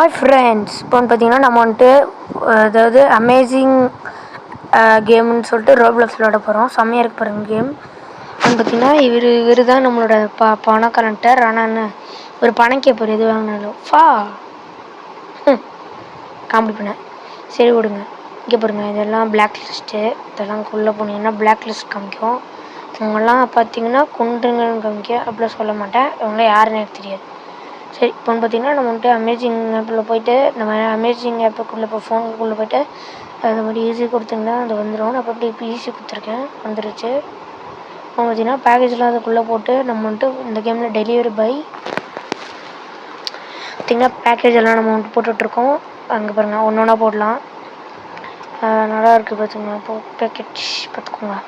Hi friends, இப்போ பார்த்தீங்கன்னா நம்ம வந்துட்டு அதாவது அமேசிங் கேம்னு சொல்லிட்டு ரோப்ளாக்ஸ் விளாட போகிறோம். செம்மையாக இருக்கு பாருங்க கேம். பார்த்தீங்கன்னா இவர் தான் நம்மளோட பண கனெக்டர். ஆனால் ஒரு பணம் கேட்பார் எது வாங்கினாலும் காமெடி பண்ணேன். சரி விடுங்க. இங்கே பாருங்கள், இதெல்லாம் பிளாக் லிஸ்ட்டு. இதெல்லாம் உள்ளே போனீங்கன்னா பிளாக் லிஸ்ட் காமிக்கும். இவங்கெல்லாம் பார்த்தீங்கன்னா குண்டுங்கன்னு காமிக்கும். அப்படிலாம் சொல்ல மாட்டேன், இவங்களாம் யாருன்னு எனக்கு தெரியாது. சரி, இப்போ பார்த்தீங்கன்னா நம்ம வந்துட்டு அமேசிங் ஆப்பில் போய்ட்டு நம்ம அமேசிங் ஆப்புக்குள்ளே இப்போ ஃபோனுக்குள்ளே போய்ட்டு அந்த மாதிரி ஈஸி கொடுத்தீங்கன்னா அது வந்துடும். நான் இப்போ ஈஸி கொடுத்துருக்கேன், வந்துருச்சு. இப்போ பார்த்தீங்கன்னா பேக்கேஜ்லாம் அதுக்குள்ளே போட்டு நம்ம வந்துட்டு இந்த கேமில் டெலிவரி பை பார்த்திங்கன்னா பேக்கேஜ் எல்லாம் நம்ம வந்துட்டு போட்டுட்ருக்கோம். அங்கே பாருங்கள், ஒன்று ஒன்றா போடலாம். நல்லா இருக்குது பார்த்துக்கோங்க. இப்போ பேக்கேஜ் பார்த்துக்கோங்க.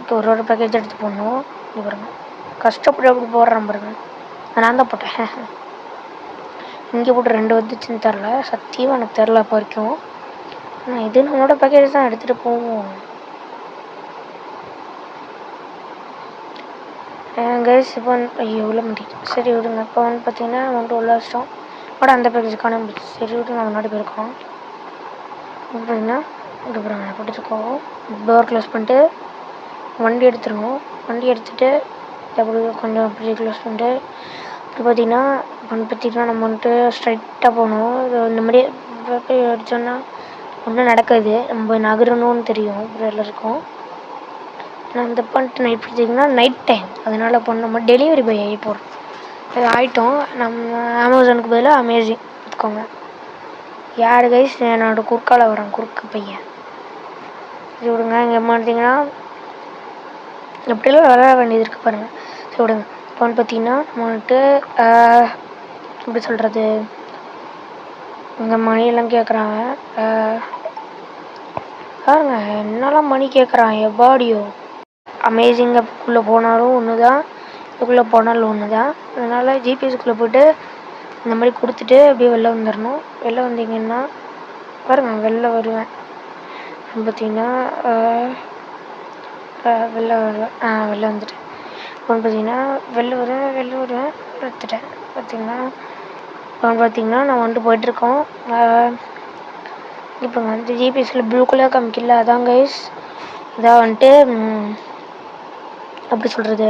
இப்போ ஒரு பேக்கேஜ் எடுத்து போடணும். இது பாருங்கள், கஷ்டப்பட்டு அப்படி போடுறேன் பாருங்கள். நான் தான் போட்டேன். இங்கே போட்டு 2 வந்துச்சுன்னு தெரில, சத்தியமாக எனக்கு தெரில இப்போ வரைக்கும். ஆனால் இது நம்மளோட பேக்கேஜ் தான், எடுத்துகிட்டு போவோம். கைஸ் இப்போ எவ்வளோ முடியும். சரி விடுங்க. இப்போ வந்து பார்த்தீங்கன்னா வந்துட்டு உள்ள வச்சிட்டோம். கூட அந்த பேக்கேஜ் காணாம. சரி விட்டு நான் முன்னாடி போயிருக்கோம். பார்த்தீங்கன்னா இது பாருங்க, போட்டுருக்கோம். டோர் க்ளோஸ் பண்ணிட்டு வண்டி எடுத்துருவோம். வண்டி எடுத்துகிட்டு அப்படி கொஞ்சம் அப்படி க்ளோஸ் பண்ணிட்டு இப்போ பார்த்தீங்கன்னா நம்ம வந்துட்டு ஸ்ட்ரைட்டாக போகணும். இந்த மாதிரி அடித்தோன்னா ஒன்றும் நடக்காது, நம்ம நகரணும்னு தெரியும். இப்படி இருக்கும். நான் இந்த பண்ணிட்டு நைட் பார்த்தீங்கன்னா நைட் டைம், அதனால் இப்போ நம்ம டெலிவரி பாய் ஆகி போகிறோம். அது ஆகிட்டோம். நம்ம அமேசானுக்கு பதிலாக அமேசிங் பார்த்துக்கோங்க. யார் கைஸ் என்னோட குறுக்கால வரேன், குறுக்கு பையன். சரி விடுங்க. இங்கே பார்த்தீங்கன்னா எப்படிலாம் விளாட வேண்டியது இருக்குது பாருங்கள். சரி விடுங்க. இப்போ வந்து பார்த்தீங்கன்னா நம்ம வந்துட்டு எப்படி சொல்கிறது, இங்கே மணியெல்லாம் கேட்குறாங்க பாருங்க. என்னெல்லாம் மணி கேட்குறான் எப்பாடியோ. அமேசிங் ஆப்புக்குள்ளே போனாலும் ஒன்று தான், இதுக்குள்ளே போனாலும் ஒன்று தான். அதனால் ஜிபிஎஸ்க்குள்ளே போய்ட்டு இந்த மாதிரி கொடுத்துட்டு அப்படியே வெளில வந்துடணும். வெளில வந்தீங்கன்னா பாருங்கள், வெளில வருவேன். பார்த்தீங்கன்னா வெளில வருவேன். வெளில வந்துட்டேன். இப்போ பார்த்தீங்கன்னா வெளில வருவேன் எடுத்துட்டேன். பார்த்தீங்கன்னா நான் வந்துட்டு போய்ட்டுருக்கோம். இப்போ வந்து ஜிபிஎஸ்சில் ப்ளூ கலர் காமிக்கல, அதான் கைஸ். இதான் வந்துட்டு எப்படி சொல்கிறது,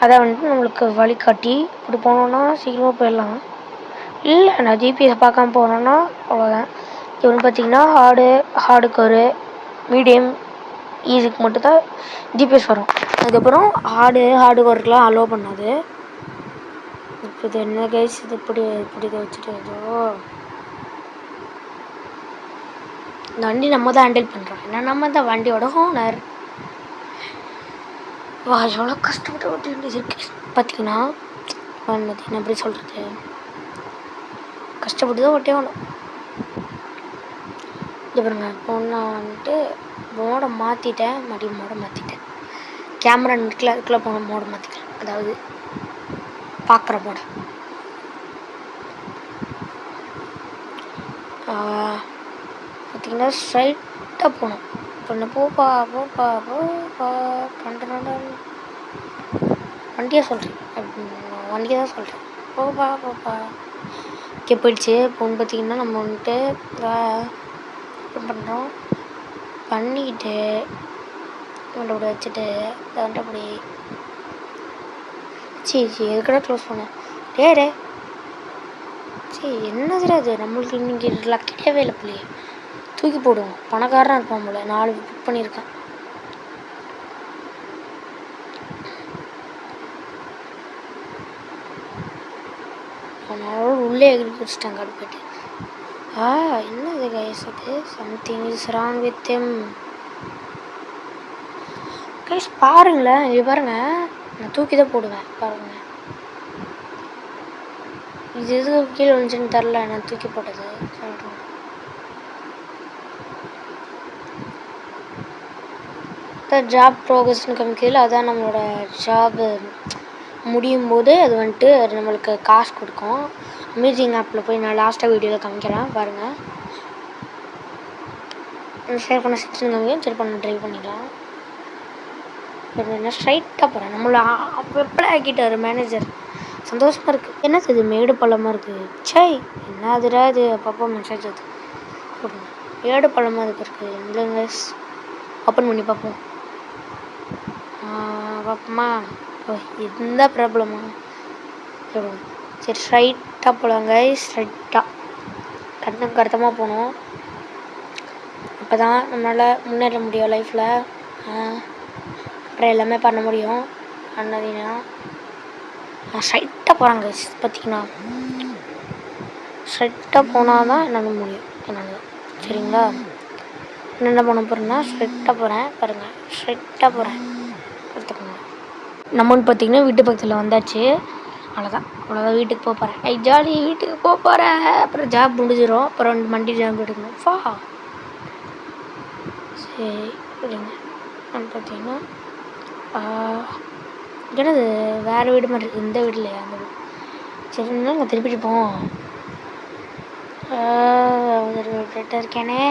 அதான் வந்துட்டு நம்மளுக்கு வழிகாட்டி. இப்படி போனோன்னா சீக்கிரமாக போயிடலாம். இல்லை, நான் ஜிபிஎஸ் பார்க்காம போனோன்னா அவ்வளோதான். இப்போ பார்த்தீங்கன்னா ஹார்டுக்கு ஒரு மீடியம் ஈஸிக்கு மட்டும்தான் ஜிபிஎஸ் வரும். அதுக்கப்புறம் ஹார்டு ஒர்க்லாம் அலோவ் பண்ணாது. இப்போ இது என்ன கைஸ், இது இப்படி வச்சுட்டு ஏதோ இந்த வண்டி நம்ம தான் ஹேண்டில் பண்ணுறோம். ஏன்னா நம்ம தான் வண்டியோட ஓனர். வா, எவ்வளோ கஷ்டப்பட்டு ஓட்ட வேண்டியது இருக்கு பார்த்தீங்கன்னா. எப்படி சொல்கிறது, கஷ்டப்பட்டு தான் ஓட்டே ஆகணும். இது பாருங்க, இப்போ நான் வந்துட்டு மோடை மாற்றிட்டேன். கேமரா இருக்குல்ல, அதுக்குள்ளே போன மோடை மாற்றிக்கலாம். அதாவது பார்க்குற மோடை. பார்த்திங்கன்னா ஸ்ட்ரைட்டாக போகணும். இப்போ போப்பா வண்டியாக சொல்கிறேன், வண்டியை தான் சொல்கிறேன். போப்பா ஓகே போயிடுச்சு. இப்போ பார்த்திங்கன்னா நம்ம வந்துட்டு பண்ணுறோம் பண்ணிக்கிட்டு இவன்ட அப்படி வச்சுட்டு வந்துட்டு அப்படி சரி எதுக்கடா க்ளோஸ் பண்ணேன். டே சரி என்னதுடா அது, நம்மளுக்கு இன்றைக்கி லக்கிட்டவே இல்லை பிள்ளைய. தூக்கி போடுவோம், பணக்காரனாக இருப்பான் போல. 4 புக் பண்ணியிருக்கேன். அவனோட உள்ளே எகிரி குடிச்சிட்டாங்க அப்படி போய்ட்டு. என்னது கைஸ், அது something is wrong with them guys. பாருங்களேன், இது பாருங்கள், நான் தூக்கி தான் போடுவேன் பாருங்கள். இது எதுக்கு கீழே வந்துச்சுன்னு தெரில, நான் தூக்கி போட்டது சொல்கிறேன். ஜாப் ப்ரோக்ரஸ்னு காமிக்கிறதுல அதான் நம்மளோட ஜாப் முடியும் போது அது வந்துட்டு நம்மளுக்கு காசு கொடுக்கும். அமேசிங் ஆப்பில் போய் நான் லாஸ்ட்டாக வீடியோவில் காமிக்கிறேன் பாருங்கள். ஷேர் பண்ண செக்ஷன் காமிக்கிறேன். சரி பண்ண ட்ரைவ் பண்ணிக்கலாம். இப்போ நான் ஸ்ட்ரைட்டாக போகிறேன். நம்மளை எப்படியே ஆக்கிட்டார் மேனேஜர். சந்தோஷமாக இருக்குது. என்னது இது மேடு பள்ளமாக இருக்குது? சை என்னதுடா இது? அப்பப்போ மெசேஜ் அது போடுங்க. மேடு பள்ளமாக இருக்குது இல்லைங்க. ஓப்பன் பண்ணி பார்ப்போம். பார்ப்போமா? ஓ எந்த ப்ராப்ளமா? சரி ஸ்ட்ரைட்டாக போகலாங்க. ஸ்ட்ரைட்டாக கண்ணும் கருத்தமாக போகணும். அப்போ தான் நம்மளால் முன்னேற முடியும் லைஃப்பில். அப்புறம் எல்லாமே பண்ண முடியும். அண்ணதினா நான் ஸ்ட்ரைட்டாக போகிறாங்க. பார்த்தீங்கன்னா ஸ்ட்ரைட்டாக போனால் தான் என்னால் முடியும். என்னால் சரிங்களா? என்ன பண்ண போகிறேன்னா ஸ்ட்ரைட்டாக போகிறேன். பாருங்கள் ஸ்ட்ரைட்டாக போகிறேன். எடுத்துக்கோங்க. நம்மன்னு பார்த்தீங்கன்னா வீட்டு பக்கத்தில் வந்தாச்சு. அவ்வளோதான் வீட்டுக்கு போக போகிறேன். ஜாலி வீட்டுக்கு போக போகிறேன். அப்புறம் ஜாப் முடிஞ்சிடும். அப்புறம் மண்டி ஜாப் எடுக்கணும். சரி இல்லைங்க. நான் பார்த்தீங்கன்னா என்னது வேறு வீடு மாதிரி இருக்குது. இந்த வீட்டில் அந்த வீடு சரிங்களா? நாங்கள் திருப்பிட்டு போவோம். வீட்டாக இருக்கேனே.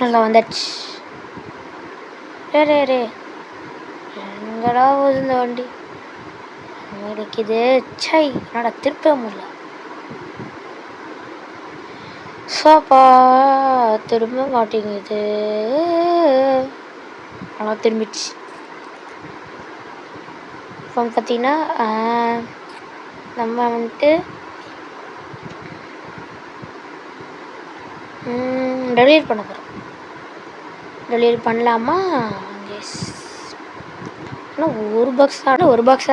நல்லா வந்தாச்சு. ரே எங்கடா போகுது இந்த வண்டி? இருக்குது. சை என்னடா திருப்ப முடியல. சாப்பா திரும்ப மாட்டேங்குது. ஆனால் திரும்பிச்சு. இப்போ பார்த்தீங்கன்னா நம்ம வந்துட்டு டெலிவரி பண்ண போகிறோம். டெலிவரி பண்ணலாமா? எஸ். ஆனால் ஒரு பாக்ஸ்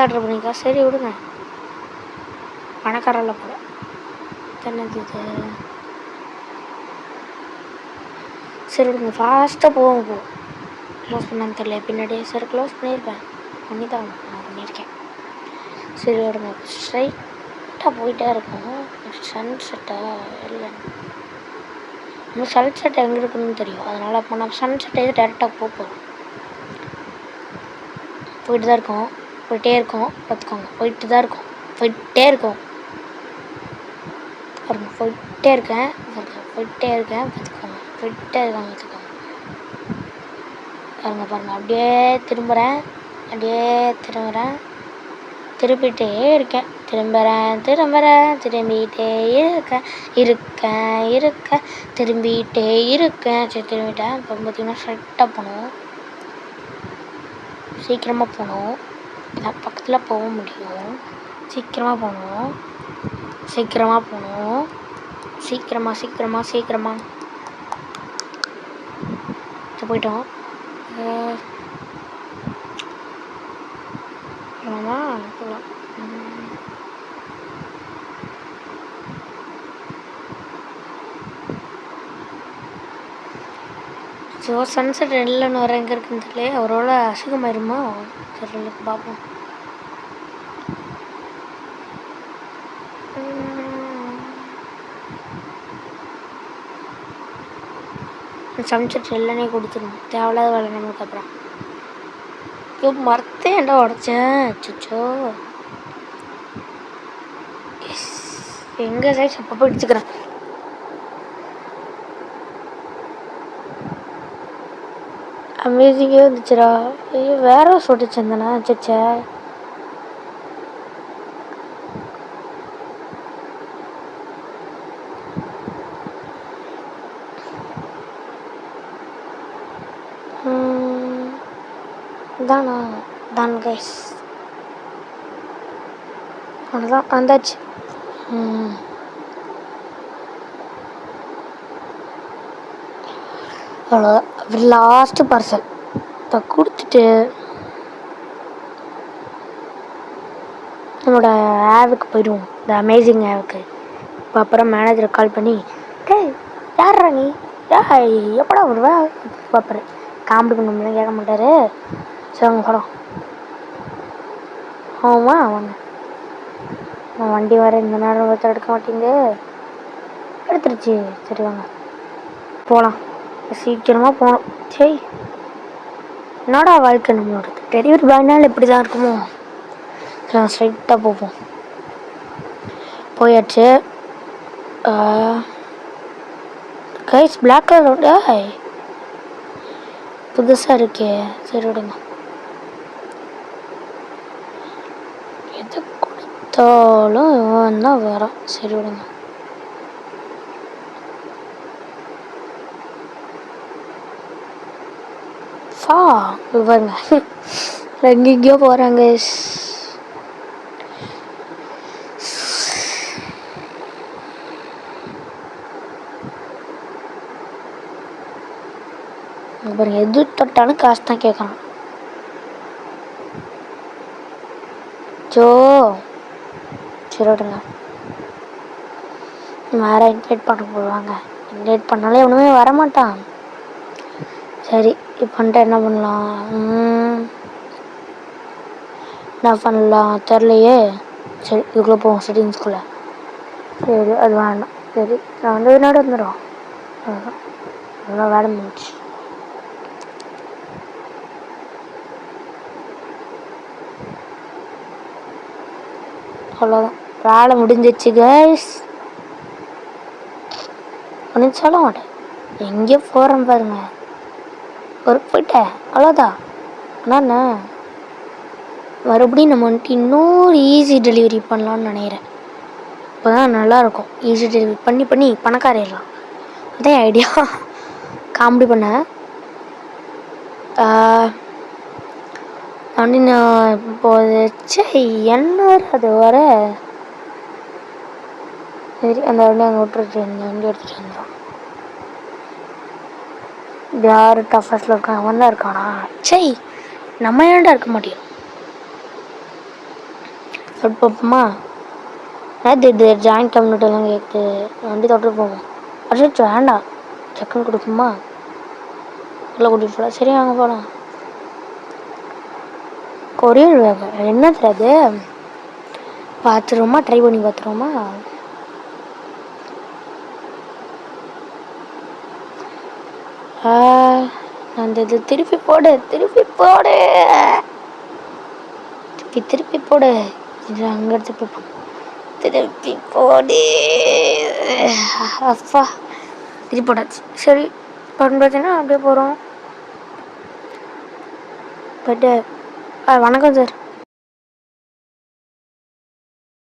ஆர்டர் பண்ணிக்கா. சரி விடுங்க. பணக்காரில் போல என்னது இது? சரி விடுங்க. ஃபாஸ்ட்டாக போவோம். க்ளோஸ் பண்ணான்னு தெரியல பின்னாடியே. சரி க்ளோஸ் பண்ணியிருப்பேன். நான் பண்ணியிருக்கேன். சரி விடுங்க. ஸ்ட்ரைட்டாக போயிட்டே இருக்கும். சன்செட்டாக இல்லை. நம்ம சன்செட் எங்கே இருக்குன்னு தெரியும். அதனால் அப்போ நம்ம சன்செட்டே டேரெக்டாக போகிறோம். போயிட்டே இருக்கோம். பார்த்துக்கோங்க. போயிட்டே இருக்கோம். பாருங்க போயிட்டே இருக்கேன். பார்த்துக்கோங்க. பாருங்க அப்படியே திரும்புகிறேன். திரும்பிட்டே இருக்கேன். திரும்பிட்டே இருக்கேன். திரும்பிட்டே இருக்கேன். சரி திரும்பிட்டேன். இப்போ பார்த்தீங்கன்னா ஸ்ட்ரைட்டாக போகணும். சீக்கிரமாக போகணும். பக்கத்தில் போக முடியும். சீக்கிரமாக போகணும். சீக்கிரமாக போயிட்டோம். போகலாம். ஸோ சன்செட் இல்லைன்னு வர எங்கே இருக்குன்னு தெரியல. அவரோட அசிங்கமாயிருமா? சரி பார்ப்போம். சன்செட் இல்லைன்னே கொடுத்துருவோம். தேவையில்லாத வேலை நம்மளுக்கு. அப்புறம் மரத்தை ஏன்டா உடச்சேன்? அச்சோ. எங்கள் சைஸ் அப்பப்போ இடிச்சுக்கிறேன். அமேசிங்கே வந்துச்சுடா. ஐயோ வேற சொல்லிச்சுருந்தேண்ணா. சச்சே தான் கைஸ். அவ்வளோதான் வந்தாச்சு. அவ்வளோதான். லாஸ்ட்டு பார்சல் இப்போ கொடுத்துட்டு நம்மளோட ஆவுக்கு போயிடுவோம். இந்த அமேசிங் ஆவுக்கு. இப்போ அப்புறம் மேனேஜரை கால் பண்ணி யாரா நீ எப்படா வருவா பார்ப்பறேன். காமெடி பண்ண கேட்க மாட்டார். சரி அவங்க படம் அவன் வண்டி வர இந்த நேரம் பார்த்து எடுக்க மாட்டேங்க. எடுத்துருச்சு. சரி வாங்க போகலாம். சீக்கிரமாக போகணும். சரி என்னடா வாழ்க்கை நம்மளோட. டெலிவரி பாய்னாலும் இப்படி தான் இருக்குமோ? ஸ்ட்ரைட்டாக போவோம். போயாச்சு. கைஸ் பிளாக் கலரோட புதுசாக இருக்கே. சரி விடுங்க. பார்த்தாலும் இவன் தான் வரான். சரி விடுங்க. பாருங்க எங்கெங்கயோ போறாங்க. பாருங்க எது தொட்டாலும் காசு தான் கேட்கறான். ஜோ சரி விடுங்க. வேற இன்வைட் பண்ண போடுவாங்க. இன்வைட் பண்ணாலே ஒன்றுமே வரமாட்டான். சரி இப்போ என்ன பண்ணலாம்? என்ன பண்ணலாம் தெரிலையே. சரி இதுக்குள்ளே போவோம் செட்டிங்ஸ்குள்ளே. சரி அது வேண்டாம். சரி நான் வந்து வினாடி வந்துடும். அதுதான் நல்லா வேலை முடிச்சு. அவ்வளோதான் வேலை முடிஞ்சிச்சு கைஸ். ஒன்றும் சொல்ல மாட்டேன். எங்கேயோ போகிறேன் பாருங்க. ஒரு போயிட்டேன் அவ்வளோதான். அண்ணா மறுபடியும் நம்ம வந்துட்டு இன்னொரு ஈஸி டெலிவரி பண்ணலான்னு நினைக்கிறேன். இப்போ தான் நல்லாயிருக்கும். ஈஸி டெலிவரி பண்ணி பண்ணி பணக்காரிடலாம். அதே ஐடியா காமெடி பண்ண. அப்படின்னு இப்போ என்ன அது வர. சரி அந்த வண்டி அங்கே விட்டுருச்சு. இந்த வண்டி எடுத்துகிட்டு வந்துடும். யார் டஃபஸ்டில் இருக்கான்? அவன் தான் இருக்கானா? சரி நம்ம ஏன்டா இருக்க மாட்டேன். பார்ப்போமா? இது ஜாயின்ட் கம்யூனிட்டிலாம் கேட்குது. வண்டி தொட்டு போவோம். அடிச்சு வேண்டாம். செக்கன் கொடுக்குமா? இல்லை கூட்டிகிட்டு போகலாம். சரி வாங்க போகலாம். கொரியர் வேக என்ன தெரியாது. பார்த்துருவோமா? ட்ரை பண்ணி பார்த்துருவோமா? அந்த இது திருப்பி போடு. திருப்பி போடு. திருப்பி போடு. இது அங்கே திருப்பி போடு. திருப்பி போடு. அப்பா திருப்பி போடாச்சு. சரி பார்த்தீங்கன்னா அப்படியே போகிறோம். பட்டு வணக்கம் சார்.